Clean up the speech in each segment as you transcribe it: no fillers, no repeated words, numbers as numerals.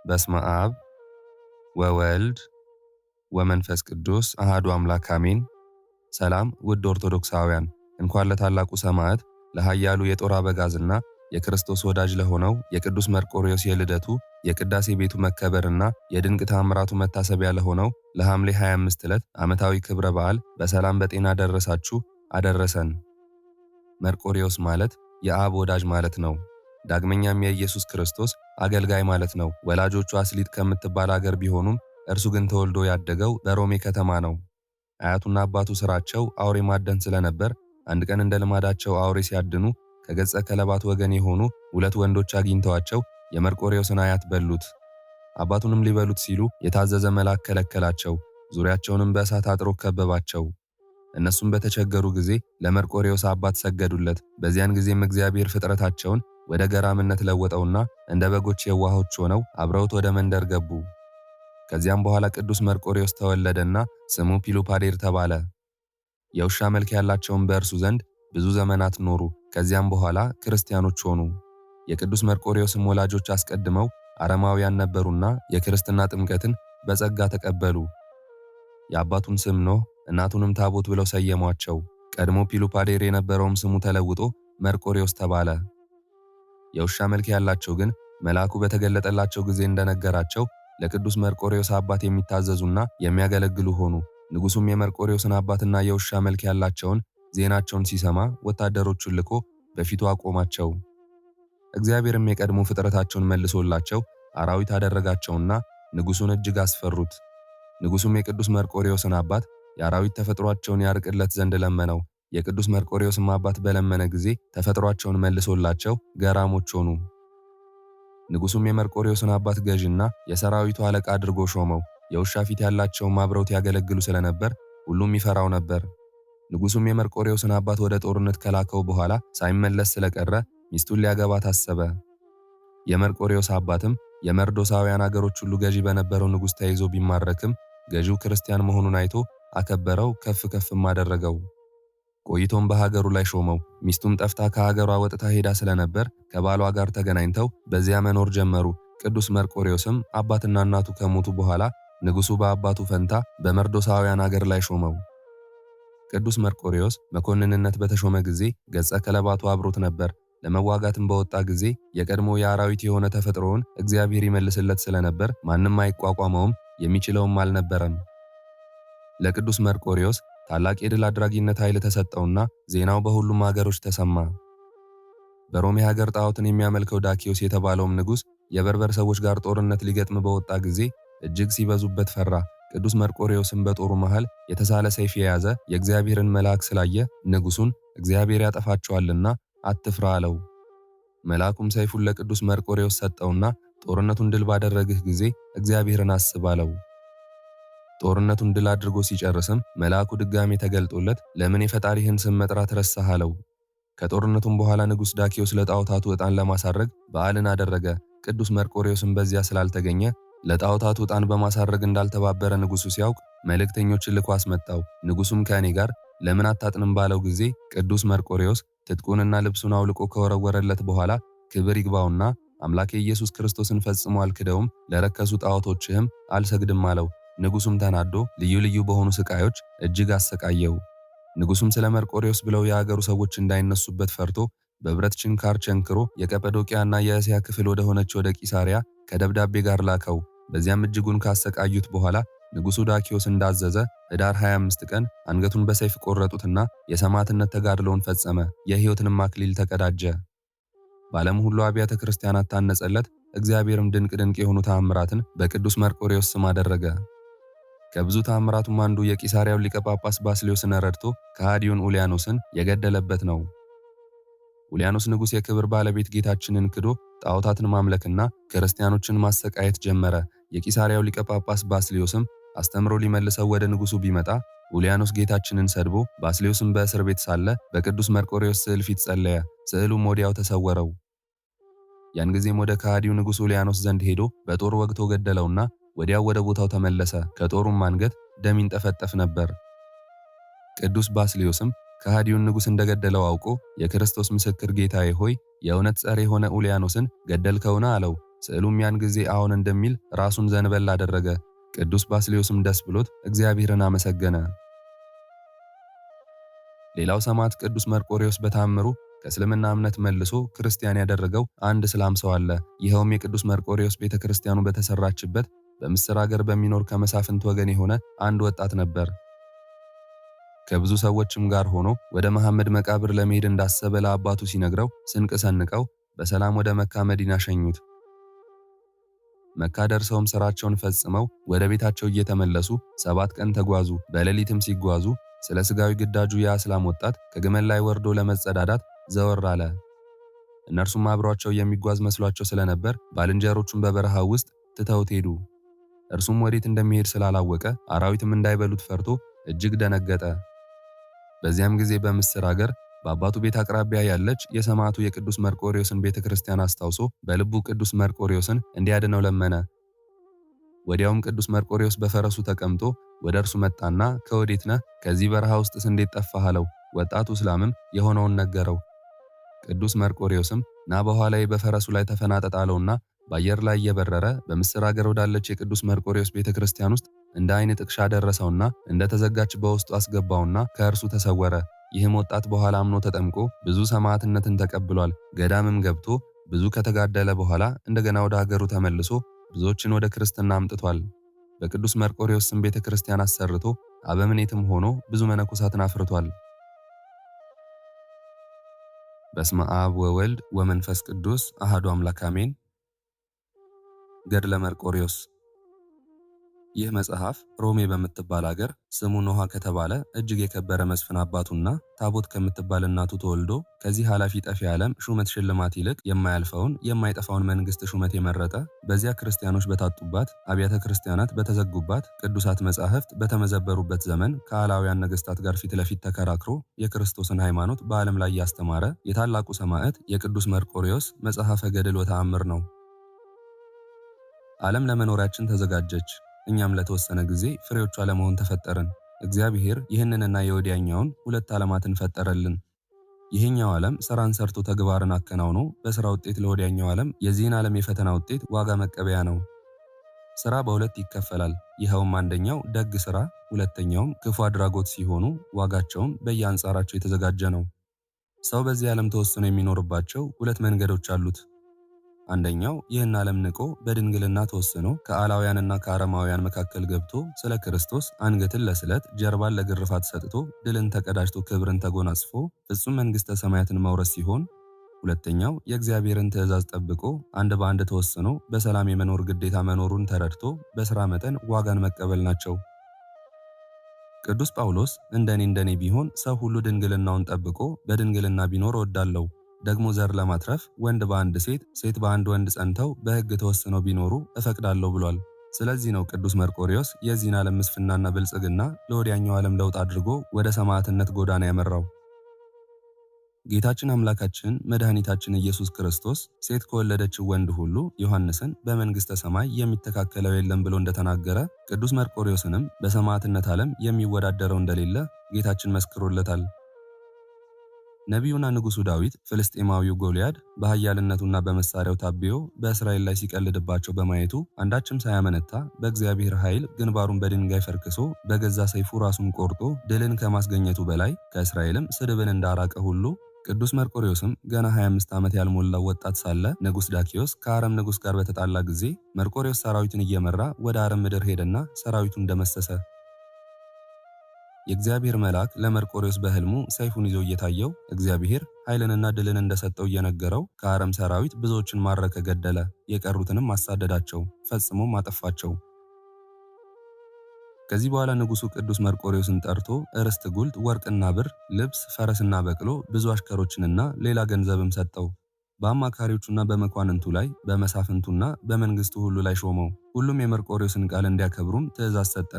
በስመ አብ ወወልድ ወመንፈስ ቅዱስ አሃዱ አምላክ አሜን። ሰላም ውድ ኦርቶዶክሳውያን፣ እንኳን ለታላቁ ሰማዕት ለኃያሉ የጦር አበጋዝና የክርስቶስ ወዳጅ ለሆነው የቅዱስ መርቆሬዎስ የልደቱ የቅዳሴ ቤቱ መከበርና የድንቅ ተአምራቱ መታሰቢያ ለሆነው ለሐምሌ 25 ዕለት ዓመታዊ ክብረ በዓል በሰላም በጤና ደረሳችሁ አደረሰን። መርቆሬዎስ ማለት የአብ ወዳጅ ማለት ነው። ዳግመኛም የኢየሱስ ክርስቶስ አገልጋይ ማለት ነው። ወላጆቹ አስሊጥ ከምትባል አገር ቢሆኑም እርሱ ግን ተወልዶ ያደገው በሮሜ ከተማ ነው። አያቱና አባቱ ስራቸው አውሬ ማደን ስለነበር አንድ ቀን እንደ ልማዳቸው አውሬ ሲያድኑ ከገጸ ከለባት ወገን የሆኑ ሁለት ወንዶች አግኝተዋቸው የመርቆሬዎስን አያት በሉት። አባቱንም ሊበሉት ሲሉ የታዘዘ መልአክ ከለከላቸው። ዙሪያቸውንም በእሳት አጥሮ ከበባቸው። እነሱም በተቸገሩ ጊዜ ለመርቆሬዎስ አባት ሰገዱለት። በዚያን ጊዜም እግዚአብሔር ፍጥረታቸውን ወደ ገራምነት ለወጠውና እንደ በጎች የዋሆች ሆነው አብረውት ወደ መንደር ገቡ። ከዚያም በኋላ ቅዱስ መርቆሬዎስ ተወለደና ስሙ ፒሉፓዴር ተባለ። የውሻ መልክ ያላቸውን በእርሱ ዘንድ ብዙ ዘመናት ኖሩ። ከዚያም በኋላ ክርስቲያኖች ሆኑ። የቅዱስ መርቆሬዎስም ወላጆች አስቀድመው አረማውያን ነበሩና የክርስትና ጥምቀትን በጸጋ ተቀበሉ። የአባቱን ስም ኖህ እናቱንም ታቦት ብለው ሰየሟቸው። ቀድሞ ፒሉፓዴር የነበረውም ስሙ ተለውጦ መርቆሬዎስ ተባለ። የውሻ መልክ ያላቸው ግን መልአኩ በተገለጠላቸው ጊዜ እንደነገራቸው ለቅዱስ መርቆሬዎስ አባት የሚታዘዙና የሚያገለግሉ ሆኑ። ንጉሱም የመርቆሬዎስን አባትና የውሻ መልክ ያላቸውን ዜናቸውን ሲሰማ ወታደሮቹን ልኮ በፊቱ አቆማቸው። እግዚአብሔርም የቀድሞ ፍጥረታቸውን መልሶላቸው አራዊት አደረጋቸውና ንጉሱን እጅግ አስፈሩት። ንጉሱም የቅዱስ መርቆሬዎስን አባት የአራዊት ተፈጥሯቸውን ያርቅለት ዘንድ ለመነው። የቅዱስ መርቆሬዎስም አባት በለመነ ጊዜ ተፈጥሯቸውን መልሶላቸው ገራሞች ሆኑ። ንጉሱም የመርቆሬዎስን አባት ገዥና የሰራዊቱ አለቃ አድርጎ ሾመው። የውሻ ፊት ያላቸውም አብረውት ያገለግሉ ስለነበር ሁሉም ይፈራው ነበር። ንጉሱም የመርቆሬዎስን አባት ወደ ጦርነት ከላከው በኋላ ሳይመለስ ስለቀረ ሚስቱን ሊያገባ ታሰበ። የመርቆሬዎስ አባትም የመርዶሳውያን አገሮች ሁሉ ገዢ በነበረው ንጉስ ተይዞ ቢማረክም ገዢው ክርስቲያን መሆኑን አይቶ አከበረው፣ ከፍ ከፍም አደረገው። ቆይቶም በሀገሩ ላይ ሾመው። ሚስቱም ጠፍታ ከሀገሯ ወጥታ ሄዳ ስለነበር ከባሏ ጋር ተገናኝተው በዚያ መኖር ጀመሩ። ቅዱስ መርቆሬዎስም አባትና እናቱ ከሞቱ በኋላ ንጉሱ በአባቱ ፈንታ በመርዶሳውያን አገር ላይ ሾመው። ቅዱስ መርቆሬዎስ መኮንንነት በተሾመ ጊዜ ገጸ ከለባቱ አብሮት ነበር። ለመዋጋትም በወጣ ጊዜ የቀድሞ የአራዊት የሆነ ተፈጥሮውን እግዚአብሔር ይመልስለት ስለነበር ማንም አይቋቋመውም፣ የሚችለውም አልነበረም። ለቅዱስ መርቆሬዎስ ታላቅ የድል አድራጊነት ኃይል ተሰጠውና ዜናው በሁሉም ሀገሮች ተሰማ። በሮሜ ሀገር ጣዖትን የሚያመልከው ዳኪዮስ የተባለውም ንጉስ የበርበር ሰዎች ጋር ጦርነት ሊገጥም በወጣ ጊዜ እጅግ ሲበዙበት ፈራ። ቅዱስ መርቆሬዎስም በጦሩ መሃል የተሳለ ሰይፍ የያዘ የእግዚአብሔርን መልአክ ስላየ ንጉሱን እግዚአብሔር ያጠፋቸዋልና አትፍራ አለው። መልአኩም ሰይፉን ለቅዱስ መርቆሬዎስ ሰጠውና ጦርነቱን ድል ባደረግህ ጊዜ እግዚአብሔርን አስብ አለው። ጦርነቱን ድል አድርጎ ሲጨርስም መልአኩ ድጋሜ ተገልጦለት ለምን የፈጣሪህን ስም መጥራት ረሳህ አለው። ከጦርነቱም በኋላ ንጉስ ዳኪዮስ ለጣዖታቱ ዕጣን ለማሳረግ በዓልን አደረገ። ቅዱስ መርቆሬዎስም በዚያ ስላልተገኘ ለጣዖታቱ ዕጣን በማሳረግ እንዳልተባበረ ንጉሱ ሲያውቅ መልእክተኞችን ልኮ አስመጣው። ንጉሱም ከእኔ ጋር ለምን አታጥንም ባለው ጊዜ ቅዱስ መርቆሬዎስ ትጥቁንና ልብሱን አውልቆ ከወረወረለት በኋላ ክብር ይግባውና አምላኬ ኢየሱስ ክርስቶስን ፈጽሞ አልክደውም፣ ለረከሱ ጣዖቶችህም አልሰግድም አለው። ንጉሱም ተናዶ ልዩ ልዩ በሆኑ ስቃዮች እጅግ አሰቃየው። ንጉሱም ስለ መርቆሬዎስ ብለው የአገሩ ሰዎች እንዳይነሱበት ፈርቶ በብረት ችንካር ቸንክሮ የቀጰዶቅያና የእስያ ክፍል ወደ ሆነች ወደ ቂሳሪያ ከደብዳቤ ጋር ላከው። በዚያም እጅጉን ካሰቃዩት በኋላ ንጉሱ ዳኪዮስ እንዳዘዘ ህዳር 25 ቀን አንገቱን በሰይፍ ቆረጡትና የሰማዕትነት ተጋድሎውን ፈጸመ። የሕይወትንም አክሊል ተቀዳጀ። በዓለም ሁሉ አብያተ ክርስቲያናት ታነጸለት። እግዚአብሔርም ድንቅ ድንቅ የሆኑ ተአምራትን በቅዱስ መርቆሬዎስ ስም አደረገ። ከብዙ ተአምራቱም አንዱ የቂሳሪያው ሊቀ ጳጳስ ባስልዮስን ረድቶ ከሃዲውን ኡልያኖስን የገደለበት ነው። ኡልያኖስ ንጉስ የክብር ባለቤት ጌታችንን ክዶ ጣዖታትን ማምለክና ክርስቲያኖችን ማሰቃየት ጀመረ። የቂሳሪያው ሊቀ ጳጳስ ባስልዮስም አስተምሮ ሊመልሰው ወደ ንጉሱ ቢመጣ ኡልያኖስ ጌታችንን ሰድቦ ባስልዮስም በእስር ቤት ሳለ በቅዱስ መርቆሬዎስ ስዕል ፊት ጸለየ። ስዕሉም ወዲያው ተሰወረው። ያን ጊዜም ወደ ከሃዲው ንጉስ ኡልያኖስ ዘንድ ሄዶ በጦር ወግቶ ገደለውና ወዲያው ወደ ቦታው ተመለሰ። ከጦሩም አንገት ደም ይንጠፈጠፍ ነበር። ቅዱስ ባስልዮስም ከሃዲውን ንጉስ እንደገደለው አውቆ የክርስቶስ ምስክር ጌታዬ ሆይ የእውነት ጸር የሆነ ኡልያኖስን ገደልከውና አለው። ስዕሉም ያን ጊዜ አዎን እንደሚል ራሱን ዘንበል አደረገ። ቅዱስ ባስልዮስም ደስ ብሎት እግዚአብሔርን አመሰገነ። ሌላው ሰማዕት ቅዱስ መርቆሬዎስ በታምሩ ከእስልምና እምነት መልሶ ክርስቲያን ያደረገው አንድ እስላም ሰው አለ። ይኸውም የቅዱስ መርቆሬዎስ ቤተክርስቲያኑ በተሰራችበት በምስር ሀገር በሚኖር ከመሳፍንት ወገን የሆነ አንድ ወጣት ነበር። ከብዙ ሰዎችም ጋር ሆኖ ወደ መሐመድ መቃብር ለመሄድ እንዳሰበ ለአባቱ ሲነግረው ስንቅ ሰንቀው በሰላም ወደ መካ መዲና ሸኙት። መካ ደርሰውም ስራቸውን ፈጽመው ወደ ቤታቸው እየተመለሱ 7 ቀን ተጓዙ። በሌሊትም ሲጓዙ ስለ ስጋዊ ግዳጁ ያ እስላም ወጣት ከግመል ላይ ወርዶ ለመጸዳዳት ዘወር አለ። እነርሱም አብሯቸው የሚጓዝ መስሏቸው ስለነበር ባልንጀሮቹን በበረሃ ውስጥ ትተውት ሄዱ። እርሱም ወዴት እንደሚሄድ ስላላወቀ አራዊትም እንዳይበሉት ፈርቶ እጅግ ደነገጠ። በዚያም ጊዜ በምስር ሀገር በአባቱ ቤት አቅራቢያ ያለች የሰማዕቱ የቅዱስ መርቆሬዎስን ቤተክርስቲያን አስታውሶ በልቡ ቅዱስ መርቆሬዎስን እንዲያድነው ለመነ። ወዲያውም ቅዱስ መርቆሬዎስ በፈረሱ ተቀምጦ ወደ እርሱ መጣና ከወዴት ነህ? ከዚህ በረሃ ውስጥስ እንዴት ጠፋህ? አለው። ወጣቱ እስላምም የሆነውን ነገረው። ቅዱስ መርቆሬዎስም ና በኋላዬ በፈረሱ ላይ ተፈናጠጥ አለውና በአየር ላይ እየበረረ በምስር ሀገር ወዳለች የቅዱስ መርቆሬዎስ ቤተክርስቲያን ውስጥ እንደ ዓይን ጥቅሻ ደረሰውና እንደ ተዘጋች በውስጡ አስገባውና ከእርሱ ተሰወረ። ይህም ወጣት በኋላ አምኖ ተጠምቆ ብዙ ሰማዕትነትን ተቀብሏል። ገዳምም ገብቶ ብዙ ከተጋደለ በኋላ እንደገና ወደ ሀገሩ ተመልሶ ብዙዎችን ወደ ክርስትና አምጥቷል። በቅዱስ መርቆሬዎስ ስም ቤተክርስቲያን አሰርቶ አበምኔትም ሆኖ ብዙ መነኮሳትን አፍርቷል። በስመ አብ ወወልድ ወመንፈስ ቅዱስ አሐዱ አምላክ አሜን። ገድለ መርቆሬዎስ። ይህ መጽሐፍ ሮሜ በምትባል ሀገር ስሙ ኖሃ ከተባለ እጅግ የከበረ መስፍን አባቱና ታቦት ከምትባል እናቱ ተወልዶ ከዚህ ኃላፊ ጠፊ ዓለም ሹመት ሽልማት ይልቅ የማያልፈውን የማይጠፋውን መንግስት ሹመት የመረጠ በዚያ ክርስቲያኖች በታጡባት አብያተ ክርስቲያናት በተዘጉባት ቅዱሳት መጻሕፍት በተመዘበሩበት ዘመን ከአላውያን ነገስታት ጋር ፊት ለፊት ተከራክሮ የክርስቶስን ሃይማኖት በዓለም ላይ ያስተማረ የታላቁ ሰማዕት የቅዱስ መርቆሬዎስ መጽሐፈ ገድል ወተአምር ነው። ዓለም ለመኖሪያችን ተዘጋጀች። እኛም ለተወሰነ ጊዜ ፍሬዎቿ ለመሆን ተፈጠርን። እግዚአብሔር ይህንንና የወዲያኛውን 2 ዓለማትን ፈጠረልን። ይህኛው ዓለም ሥራን ሰርቶ ተግባርን አከናውኖ በሥራ ውጤት ለወዲያኛው ዓለም የዚህን ዓለም የፈተና ውጤት ዋጋ መቀበያ ነው። ሥራ በ2 ይከፈላል። ይኸውም አንደኛው ደግ ሥራ፣ ሁለተኛውም ክፉ አድራጎት ሲሆኑ ዋጋቸውም በየአንጻራቸው የተዘጋጀ ነው። ሰው በዚህ ዓለም ተወስኖ የሚኖርባቸው 2 መንገዶች አሉት። አንደኛው ይህን ዓለም ንቆ በድንግልና ተወስኖ ከአላውያንና ከአረማውያን መካከል ገብቶ ስለ ክርስቶስ አንገትን ለስለት ጀርባን ለግርፋት ሰጥቶ ድልን ተቀዳጅቶ ክብርን ተጎናጽፎ ፍጹም መንግሥተ ሰማያትን መውረስ ሲሆን፣ ሁለተኛው የእግዚአብሔርን ትእዛዝ ጠብቆ አንድ በአንድ ተወስኖ በሰላም የመኖር ግዴታ መኖሩን ተረድቶ በሥራ መጠን ዋጋን መቀበል ናቸው። ቅዱስ ጳውሎስ እንደኔ ቢሆን ሰው ሁሉ ድንግልናውን ጠብቆ በድንግልና ቢኖር እወዳለሁ፣ ደግሞ ዘር ለማትረፍ ወንድ በአንድ ሴት፣ ሴት በአንድ ወንድ ጸንተው በሕግ ተወስነው ቢኖሩ እፈቅዳለሁ ብሏል። ስለዚህ ነው ቅዱስ መርቆሬዎስ የዚህን ዓለም ምስፍናና ብልጽግና ለወዲያኛው ዓለም ለውጥ አድርጎ ወደ ሰማዕትነት ጎዳና ያመራው። ጌታችን አምላካችን መድኃኒታችን ኢየሱስ ክርስቶስ ሴት ከወለደችው ወንድ ሁሉ ዮሐንስን በመንግሥተ ሰማይ የሚተካከለው የለም ብሎ እንደተናገረ ቅዱስ መርቆሬዎስንም በሰማዕትነት ዓለም የሚወዳደረው እንደሌለ ጌታችን መስክሮለታል። ነቢዩና ንጉሡ ዳዊት ፍልስጤማዊው ጎልያድ በኃያልነቱና በመሳሪያው ታብዮ በእስራኤል ላይ ሲቀልድባቸው በማየቱ አንዳችም ሳያመነታ በእግዚአብሔር ኃይል ግንባሩን በድንጋይ ፈርክሶ በገዛ ሰይፉ ራሱን ቆርጦ ድልን ከማስገኘቱ በላይ ከእስራኤልም ስድብን እንዳራቀ ሁሉ ቅዱስ መርቆሬዎስም ገና 25 ዓመት ያልሞላው ወጣት ሳለ ንጉሥ ዳኪዮስ ከአረም ንጉሥ ጋር በተጣላ ጊዜ መርቆሬዎስ ሰራዊቱን እየመራ ወደ አረም ምድር ሄደና ሰራዊቱን ደመሰሰ። የእግዚአብሔር መልአክ ለመርቆሬዎስ በሕልሙ ሰይፉን ይዞ እየታየው እግዚአብሔር ኃይልንና ድልን እንደሰጠው እየነገረው ከአረም ሰራዊት ብዙዎችን ማረከ፣ ገደለ። የቀሩትንም አሳደዳቸው፣ ፈጽሞም አጠፋቸው። ከዚህ በኋላ ንጉሡ ቅዱስ መርቆሬዎስን ጠርቶ ርስት፣ ጉልት፣ ወርቅና ብር፣ ልብስ፣ ፈረስና በቅሎ፣ ብዙ አሽከሮችንና ሌላ ገንዘብም ሰጠው። በአማካሪዎቹና በመኳንንቱ ላይ በመሳፍንቱና በመንግስቱ ሁሉ ላይ ሾመው። ሁሉም የመርቆሬዎስን ቃል እንዲያከብሩም ትእዛዝ ሰጠ።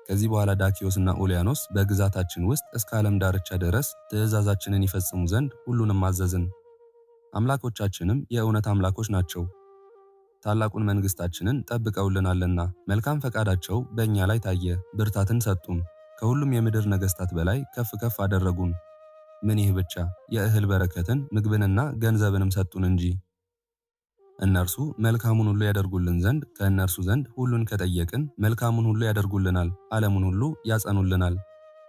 ከዚህ በኋላ ዳኪዮስና ኡልያኖስ በግዛታችን ውስጥ እስከ ዓለም ዳርቻ ድረስ ትእዛዛችንን ይፈጽሙ ዘንድ ሁሉንም አዘዝን። አምላኮቻችንም የእውነት አምላኮች ናቸው፣ ታላቁን መንግስታችንን ጠብቀውልናልና። መልካም ፈቃዳቸው በእኛ ላይ ታየ፣ ብርታትን ሰጡን። ከሁሉም የምድር ነገስታት በላይ ከፍ ከፍ አደረጉን። ምን ይህ ብቻ፣ የእህል በረከትን ምግብንና ገንዘብንም ሰጡን እንጂ። እነርሱ መልካሙን ሁሉ ያደርጉልን ዘንድ ከእነርሱ ዘንድ ሁሉን ከጠየቅን መልካሙን ሁሉ ያደርጉልናል፣ ዓለሙን ሁሉ ያጸኑልናል።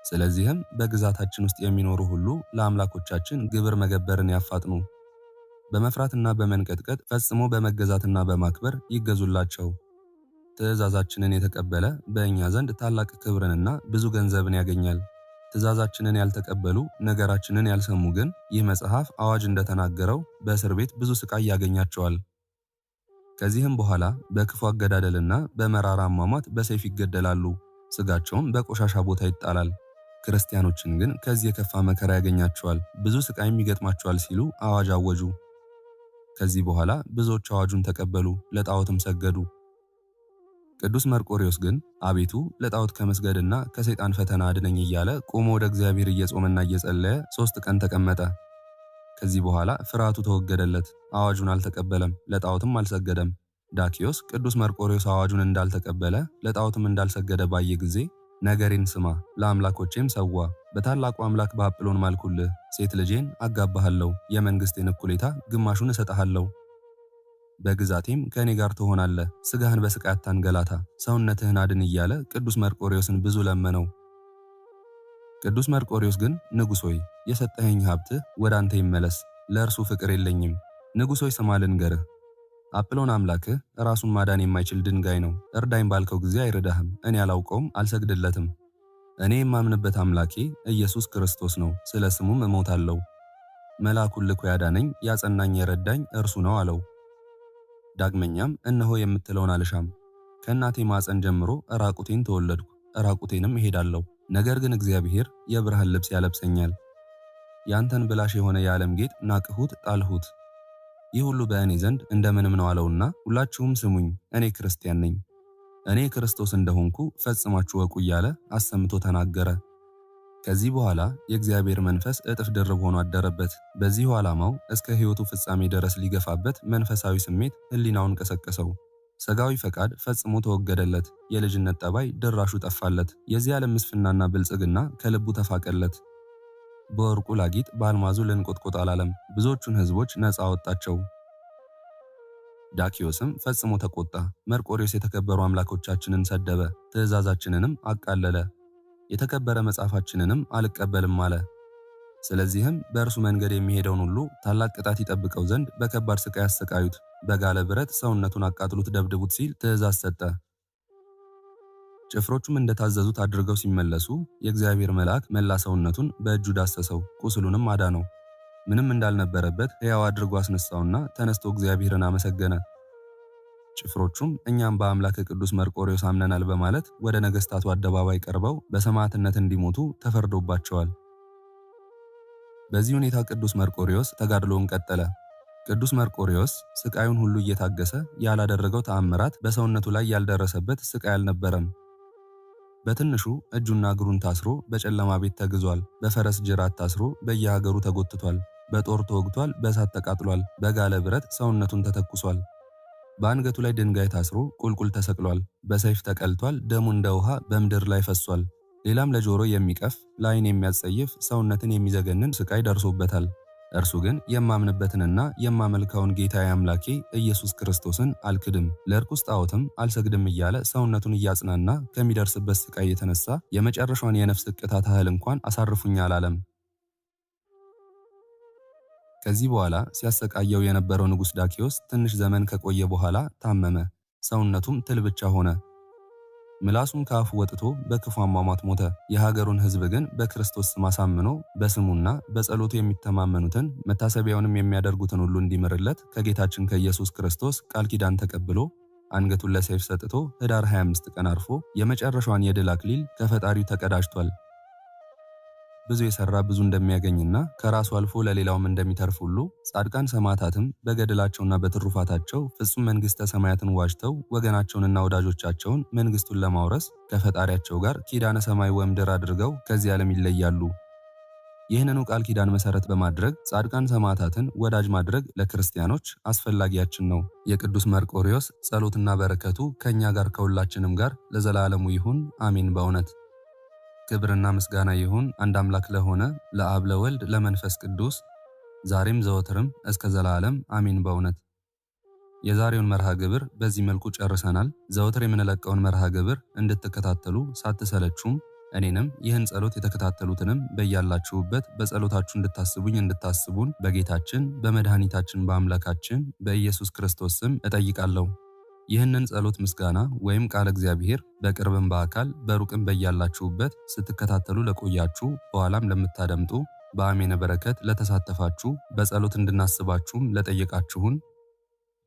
ስለዚህም በግዛታችን ውስጥ የሚኖሩ ሁሉ ለአምላኮቻችን ግብር መገበርን ያፋጥኑ። በመፍራትና በመንቀጥቀጥ ፈጽሞ በመገዛትና በማክበር ይገዙላቸው። ትእዛዛችንን የተቀበለ በእኛ ዘንድ ታላቅ ክብርንና ብዙ ገንዘብን ያገኛል። ትእዛዛችንን ያልተቀበሉ ነገራችንን ያልሰሙ ግን ይህ መጽሐፍ አዋጅ እንደተናገረው በእስር ቤት ብዙ ስቃይ ያገኛቸዋል። ከዚህም በኋላ በክፉ አገዳደልና በመራራ አሟሟት በሰይፍ ይገደላሉ፣ ስጋቸውም በቆሻሻ ቦታ ይጣላል። ክርስቲያኖችን ግን ከዚህ የከፋ መከራ ያገኛቸዋል፣ ብዙ ስቃይም ይገጥማቸዋል ሲሉ አዋጅ አወጁ። ከዚህ በኋላ ብዙዎች አዋጁን ተቀበሉ፣ ለጣዖትም ሰገዱ። ቅዱስ መርቆሬዎስ ግን አቤቱ ለጣዖት ከመስገድና ከሰይጣን ፈተና አድነኝ እያለ ቆሞ ወደ እግዚአብሔር እየጾመና እየጸለየ 3 ቀን ተቀመጠ። ከዚህ በኋላ ፍርሃቱ ተወገደለት፣ አዋጁን አልተቀበለም፣ ለጣዖትም አልሰገደም። ዳኪዮስ ቅዱስ መርቆሬዎስ አዋጁን እንዳልተቀበለ ለጣዖትም እንዳልሰገደ ባየ ጊዜ ነገሬን ስማ፣ ለአምላኮቼም ሰዋ፣ በታላቁ አምላክ በአጵሎን ማልኩልህ፣ ሴት ልጄን አጋባሃለሁ፣ የመንግሥቴን እኩሌታ ግማሹን እሰጥሃለሁ፣ በግዛቴም ከእኔ ጋር ትሆናለህ፣ ሥጋህን በስቃይ አታንገላታ፣ ሰውነትህን አድን እያለ ቅዱስ መርቆሬዎስን ብዙ ለመነው። ቅዱስ መርቆሬዎስ ግን ንጉሥ ሆይ የሰጠኸኝ ሀብትህ ወደ አንተ ይመለስ፣ ለእርሱ ፍቅር የለኝም። ንጉሥ ሆይ ስማ ልንገርህ፣ አጵሎን አምላክህ ራሱን ማዳን የማይችል ድንጋይ ነው። እርዳኝ ባልከው ጊዜ አይረዳህም፣ እኔ አላውቀውም፣ አልሰግድለትም። እኔ የማምንበት አምላኬ ኢየሱስ ክርስቶስ ነው፣ ስለ ስሙም እሞታለሁ። መልአኩን ልኮ ያዳነኝ ያጸናኝ የረዳኝ እርሱ ነው አለው። ዳግመኛም እነሆ የምትለውን አልሻም፣ ከእናቴ ማፀን ጀምሮ ራቁቴን ተወለድኩ፣ ራቁቴንም እሄዳለሁ። ነገር ግን እግዚአብሔር የብርሃን ልብስ ያለብሰኛል። ያንተን ብላሽ የሆነ የዓለም ጌጥ ናቅሁት፣ ጣልሁት። ይህ ሁሉ በእኔ ዘንድ እንደምንም ነው አለውና፣ ሁላችሁም ስሙኝ፣ እኔ ክርስቲያን ነኝ፣ እኔ ክርስቶስ እንደሆንኩ ፈጽማችሁ ወቁ እያለ አሰምቶ ተናገረ። ከዚህ በኋላ የእግዚአብሔር መንፈስ እጥፍ ድርብ ሆኖ አደረበት። በዚሁ ዓላማው እስከ ሕይወቱ ፍጻሜ ድረስ ሊገፋበት መንፈሳዊ ስሜት ሕሊናውን ቀሰቀሰው። ሥጋዊ ፈቃድ ፈጽሞ ተወገደለት። የልጅነት ጠባይ ድራሹ ጠፋለት። የዚህ ዓለም ምስፍናና ብልጽግና ከልቡ ተፋቀለት። በወርቁ ላጊጥ በአልማዙ ልንቆጥቆጥ አላለም። ብዙዎቹን ሕዝቦች ነፃ አወጣቸው። ዳኪዮስም ፈጽሞ ተቆጣ። መርቆሬዎስ የተከበሩ አምላኮቻችንን ሰደበ፣ ትእዛዛችንንም አቃለለ፣ የተከበረ መጽሐፋችንንም አልቀበልም አለ። ስለዚህም በእርሱ መንገድ የሚሄደውን ሁሉ ታላቅ ቅጣት ይጠብቀው ዘንድ በከባድ ስቃይ ያሰቃዩት፣ በጋለ ብረት ሰውነቱን አቃጥሉት፣ ደብድቡት ሲል ትእዛዝ ሰጠ። ጭፍሮቹም እንደታዘዙት አድርገው ሲመለሱ የእግዚአብሔር መልአክ መላ ሰውነቱን በእጁ ዳሰሰው፣ ቁስሉንም አዳነው። ምንም እንዳልነበረበት ሕያው አድርጎ አስነሳውና ተነስቶ እግዚአብሔርን አመሰገነ። ጭፍሮቹም እኛም በአምላክ ቅዱስ መርቆሬዎስ አምነናል በማለት ወደ ነገሥታቱ አደባባይ ቀርበው በሰማዕትነት እንዲሞቱ ተፈርዶባቸዋል። በዚህ ሁኔታ ቅዱስ መርቆሬዎስ ተጋድሎውን ቀጠለ። ቅዱስ መርቆሬዎስ ስቃዩን ሁሉ እየታገሰ ያላደረገው ተአምራት፣ በሰውነቱ ላይ ያልደረሰበት ስቃይ አልነበረም። በትንሹ እጁና እግሩን ታስሮ በጨለማ ቤት ተግዟል። በፈረስ ጅራት ታስሮ በየሀገሩ ተጎትቷል። በጦር ተወግቷል። በእሳት ተቃጥሏል። በጋለ ብረት ሰውነቱን ተተኩሷል። በአንገቱ ላይ ድንጋይ ታስሮ ቁልቁል ተሰቅሏል። በሰይፍ ተቀልቷል። ደሙ እንደ ውሃ በምድር ላይ ፈሷል። ሌላም ለጆሮ የሚቀፍ ለዓይን የሚያስጸይፍ ሰውነትን የሚዘገንን ስቃይ ደርሶበታል። እርሱ ግን የማምንበትንና የማመልከውን ጌታዬ አምላኬ ኢየሱስ ክርስቶስን አልክድም፣ ለርኩስ ጣዖትም አልሰግድም እያለ ሰውነቱን እያጽናና ከሚደርስበት ስቃይ የተነሳ የመጨረሻውን የነፍስ እቅታ ታህል እንኳን አሳርፉኝ አላለም። ከዚህ በኋላ ሲያሰቃየው የነበረው ንጉሥ ዳኪዮስ ትንሽ ዘመን ከቆየ በኋላ ታመመ። ሰውነቱም ትል ብቻ ሆነ። ምላሱም ከአፉ ወጥቶ በክፉ አሟሟት ሞተ። የሀገሩን ሕዝብ ግን በክርስቶስ ስም አሳምኖ በስሙና በጸሎቱ የሚተማመኑትን መታሰቢያውንም የሚያደርጉትን ሁሉ እንዲምርለት ከጌታችን ከኢየሱስ ክርስቶስ ቃል ኪዳን ተቀብሎ አንገቱን ለሰይፍ ሰጥቶ ኅዳር 25 ቀን አርፎ የመጨረሻዋን የድል አክሊል ከፈጣሪው ተቀዳጅቷል። ብዙ የሰራ ብዙ እንደሚያገኝና ከራሱ አልፎ ለሌላውም እንደሚተርፍ ሁሉ ጻድቃን ሰማዕታትም በገድላቸውና በትሩፋታቸው ፍጹም መንግሥተ ሰማያትን ዋጅተው ወገናቸውንና ወዳጆቻቸውን መንግሥቱን ለማውረስ ከፈጣሪያቸው ጋር ኪዳነ ሰማይ ወምድር አድርገው ከዚህ ዓለም ይለያሉ። ይህንኑ ቃል ኪዳን መሰረት በማድረግ ጻድቃን ሰማዕታትን ወዳጅ ማድረግ ለክርስቲያኖች አስፈላጊያችን ነው። የቅዱስ መርቆሬዎስ ጸሎትና በረከቱ ከእኛ ጋር ከሁላችንም ጋር ለዘላለሙ ይሁን አሜን። በእውነት ክብርና ምስጋና ይሁን አንድ አምላክ ለሆነ ለአብ ለወልድ ለመንፈስ ቅዱስ ዛሬም ዘወትርም እስከ ዘላለም አሜን። በእውነት የዛሬውን መርሃ ግብር በዚህ መልኩ ጨርሰናል። ዘወትር የምንለቀውን መርሃ ግብር እንድትከታተሉ ሳትሰለቹም እኔንም ይህን ጸሎት የተከታተሉትንም በያላችሁበት በጸሎታችሁ እንድታስቡን በጌታችን በመድኃኒታችን በአምላካችን በኢየሱስ ክርስቶስ ስም እጠይቃለሁ። ይህንን ጸሎት ምስጋና ወይም ቃለ እግዚአብሔር በቅርብም በአካል በሩቅም በያላችሁበት ስትከታተሉ ለቆያችሁ በኋላም ለምታደምጡ በአሜነ በረከት ለተሳተፋችሁ በጸሎት እንድናስባችሁም ለጠየቃችሁን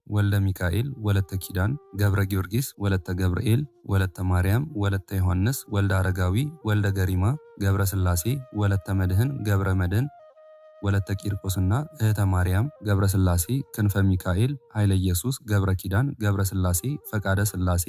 ወልደ ሚካኤል ወለተ ኪዳን ገብረ ጊዮርጊስ ወለተ ገብርኤል ወለተ ማርያም ወለተ ዮሐንስ ወልደ አረጋዊ ወልደ ገሪማ ገብረ ሥላሴ ወለተ መድህን ገብረ መድህን ወለተ ቂርቆስና እህተ ማርያም ገብረ ሥላሴ ክንፈ ሚካኤል ኃይለ ኢየሱስ ገብረ ኪዳን ገብረ ሥላሴ ፈቃደ ሥላሴ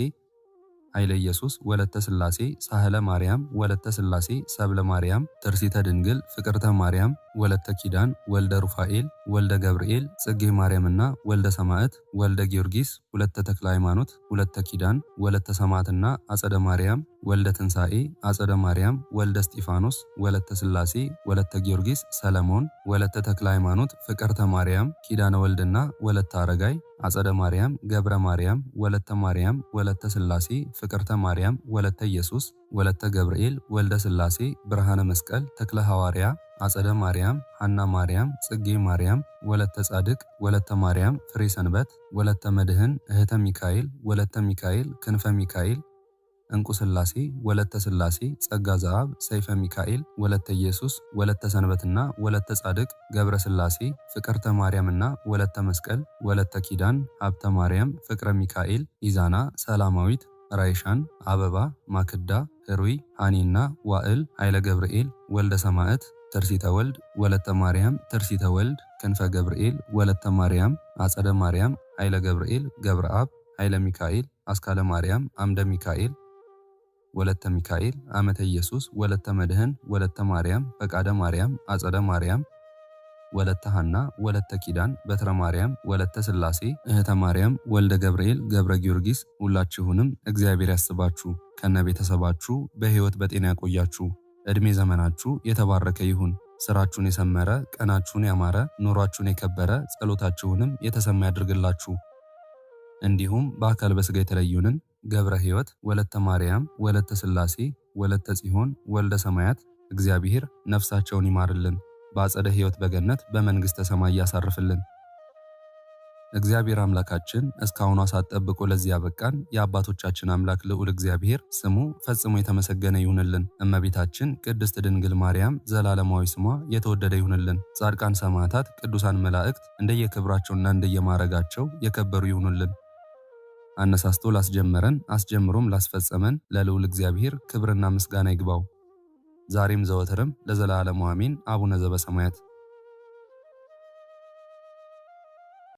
ኃይለ ኢየሱስ ወለተ ሥላሴ ሳህለ ማርያም ወለተ ሥላሴ ሰብለ ማርያም ትርሲተ ድንግል ፍቅርተ ማርያም ወለተ ኪዳን ወልደ ሩፋኤል ወልደ ገብርኤል ጽጌ ማርያምና ወልደ ሰማዕት ወልደ ጊዮርጊስ ወለተ ተክለ ሃይማኖት ወለተ ኪዳን ወለተ ሰማዕትና አጸደ ማርያም ወልደ ትንሣኤ አጸደ ማርያም ወልደ እስጢፋኖስ ወለተ ሥላሴ ወለተ ጊዮርጊስ ሰለሞን ወለተ ተክለ ሃይማኖት ፍቅርተ ማርያም ኪዳነ ወልድና ወለተ አረጋይ አጸደ ማርያም ገብረ ማርያም ወለተ ማርያም ወለተ ሥላሴ ፍቅርተ ማርያም ወለተ ኢየሱስ ወለተ ገብርኤል ወልደ ሥላሴ ብርሃነ መስቀል ተክለ ሐዋርያ አጸደ ማርያም ሐና ማርያም ጽጌ ማርያም ወለተ ጻድቅ ወለተ ማርያም ፍሬ ሰንበት ወለተ መድህን እህተ ሚካኤል ወለተ ሚካኤል ክንፈ ሚካኤል እንቁ ሥላሴ ወለተ ሥላሴ ጸጋ ዘአብ ሰይፈ ሚካኤል ወለተ ኢየሱስ ወለተ ሰንበትና ወለተ ጻድቅ ገብረ ሥላሴ ፍቅርተ ማርያምና ወለተ መስቀል ወለተ ኪዳን ሀብተ ማርያም ፍቅረ ሚካኤል ኢዛና ሰላማዊት ራይሻን አበባ ማክዳ ህሩይ ሃኒና ዋእል ኃይለ ገብርኤል ወልደ ሰማዕት ትርሲተ ወልድ ወለተ ማርያም ትርሲተ ወልድ ክንፈ ገብርኤል ወለተ ማርያም አጸደ ማርያም ኃይለ ገብርኤል ገብረ አብ ኃይለ ሚካኤል አስካለ ማርያም አምደ ሚካኤል ወለተ ሚካኤል አመተ ኢየሱስ ወለተ መድህን ወለተ ማርያም ፈቃደ ማርያም አጸደ ማርያም ወለተ ሐና ወለተ ኪዳን በትረ ማርያም ወለተ ሥላሴ እህተ ማርያም ወልደ ገብርኤል ገብረ ጊዮርጊስ ሁላችሁንም እግዚአብሔር ያስባችሁ ከነ ቤተሰባችሁ በሕይወት በጤና ያቆያችሁ። ዕድሜ ዘመናችሁ የተባረከ ይሁን። ስራችሁን የሰመረ ቀናችሁን ያማረ ኑሯችሁን የከበረ ጸሎታችሁንም የተሰማ ያድርግላችሁ። እንዲሁም በአካል በሥጋ የተለዩንን ገብረ ሕይወት ወለተ ማርያም ወለተ ሥላሴ ወለተ ጽዮን ወልደ ሰማያት እግዚአብሔር ነፍሳቸውን ይማርልን፣ በአጸደ ሕይወት በገነት በመንግሥተ ሰማይ ያሳርፍልን። እግዚአብሔር አምላካችን እስካሁኗ ሰዓት ጠብቆ ለዚህ ያበቃን የአባቶቻችን አምላክ ልዑል እግዚአብሔር ስሙ ፈጽሞ የተመሰገነ ይሁንልን። እመቤታችን ቅድስት ድንግል ማርያም ዘላለማዊ ስሟ የተወደደ ይሁንልን። ጻድቃን ሰማዕታት፣ ቅዱሳን መላእክት እንደየክብራቸውና እንደየማረጋቸው የከበሩ ይሁኑልን። አነሳስቶ ላስጀመረን አስጀምሮም ላስፈጸመን ለልዑል እግዚአብሔር ክብርና ምስጋና ይግባው ዛሬም ዘወትርም ለዘላለሙ አሜን። አቡነ ዘበሰማያት